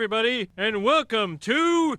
everybody, and welcome to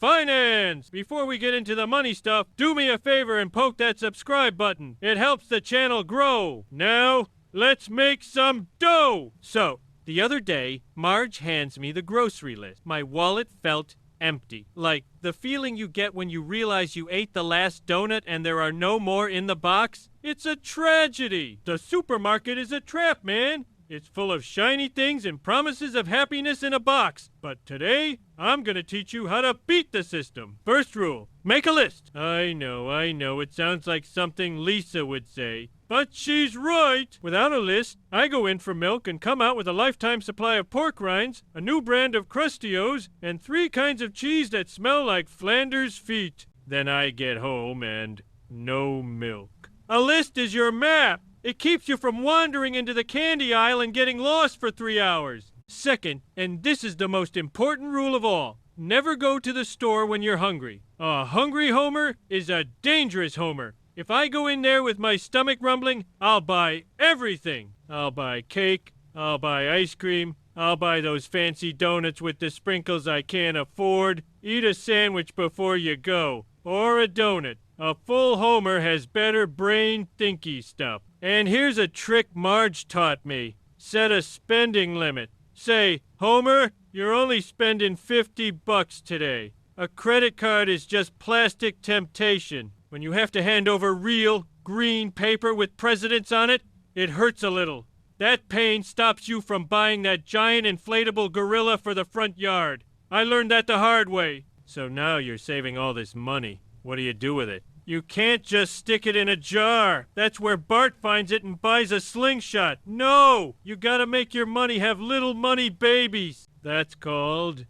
Finance! Before we get into the money stuff, do me a favor and poke that subscribe button. It helps the channel grow. Now, let's make some dough! So, the other day, Marge hands me the grocery list. My wallet felt empty. Like the feeling you get when you realize you ate the last donut and there are no more in the box. It's a tragedy. The supermarket is a trap, man. It's full of shiny things and promises of happiness in a box. But today, I'm gonna teach you how to beat the system. First rule, make a list. I know, it sounds like something Lisa would say. But she's right! Without a list, I go in for milk and come out with a lifetime supply of pork rinds, a new brand of Crustios, and 3 kinds of cheese that smell like Flanders feet. Then I get home and no milk. A list is your map! It keeps you from wandering into the candy aisle and getting lost for 3 hours. Second, and this is the most important rule of all, never go to the store when you're hungry. A hungry homer is a dangerous homer. If I go in there with my stomach rumbling, I'll buy everything. I'll buy cake, I'll buy ice cream, I'll buy those fancy donuts with the sprinkles I can't afford. Eat a sandwich before you go, or a donut. A full homer has better brain thinky stuff. And here's a trick Marge taught me. Set a spending limit. Say, Homer, you're only spending $50 today. A credit card is just plastic temptation. When you have to hand over real, green paper with presidents on it, it hurts a little. That pain stops you from buying that giant inflatable gorilla for the front yard. I learned that the hard way. So now you're saving all this money. What do you do with it? You can't just stick it in a jar. That's where Bart finds it and buys a slingshot. No! You gotta make your money have little money babies. That's called,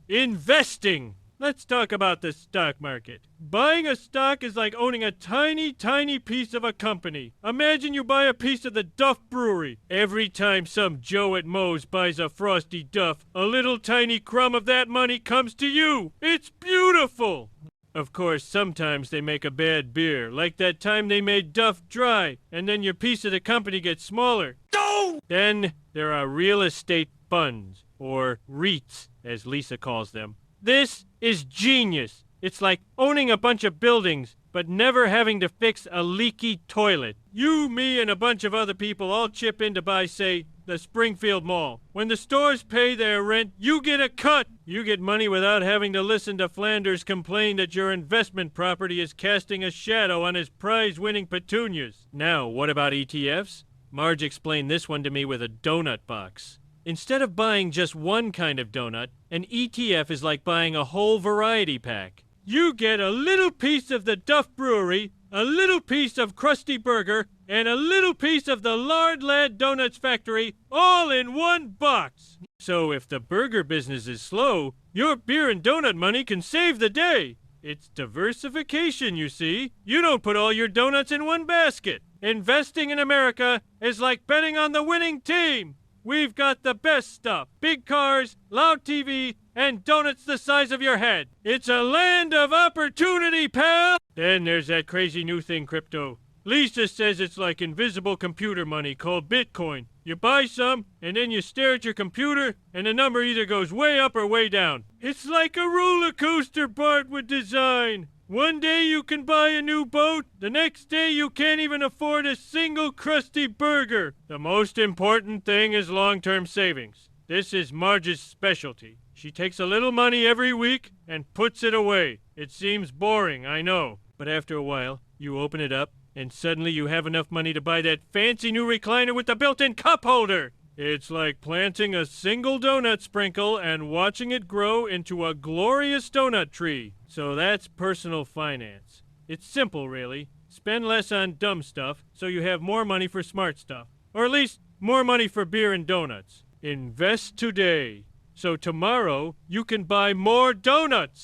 investing. Let's talk about the stock market. Buying a stock is like owning a tiny, tiny piece of a company. Imagine you buy a piece of the Duff Brewery. Every time some Joe at Moe's buys a Frosty Duff, a little tiny crumb of that money comes to you. It's beautiful! Of course, sometimes they make a bad beer, like that time they made Duff Dry, and then your piece of the company gets smaller. No! Then there are real estate funds, or REITs, as Lisa calls them. This is genius. It's like owning a bunch of buildings, but never having to fix a leaky toilet. You, me, and a bunch of other people all chip in to buy, say, the Springfield Mall. When the stores pay their rent, you get a cut. You get money without having to listen to Flanders complain that your investment property is casting a shadow on his prize-winning petunias. Now, what about ETFs? Marge explained this one to me with a donut box. Instead of buying just one kind of donut, an ETF is like buying a whole variety pack. You get a little piece of the Duff Brewery, a little piece of Krusty Burger, and a little piece of the Lard Lad Donuts Factory, all in one box. So if the burger business is slow, your beer and donut money can save the day. It's diversification, you see. You don't put all your donuts in one basket. Investing in America is like betting on the winning team. We've got the best stuff. Big cars, loud TV, and donuts the size of your head. It's a land of opportunity, pal! Then there's that crazy new thing, crypto. Lisa says it's like invisible computer money called Bitcoin. You buy some, and then you stare at your computer, and the number either goes way up or way down. It's like a roller coaster Bart would design. One day you can buy a new boat, the next day you can't even afford a single Krusty Burger. The most important thing is long-term savings. This is Marge's specialty. She takes a little money every week and puts it away. It seems boring, I know. But after a while, you open it up, and suddenly you have enough money to buy that fancy new recliner with the built-in cup holder. It's like planting a single donut sprinkle and watching it grow into a glorious donut tree. So that's personal finance. It's simple, really. Spend less on dumb stuff so you have more money for smart stuff. Or at least more money for beer and donuts. Invest today. So tomorrow you can buy more donuts.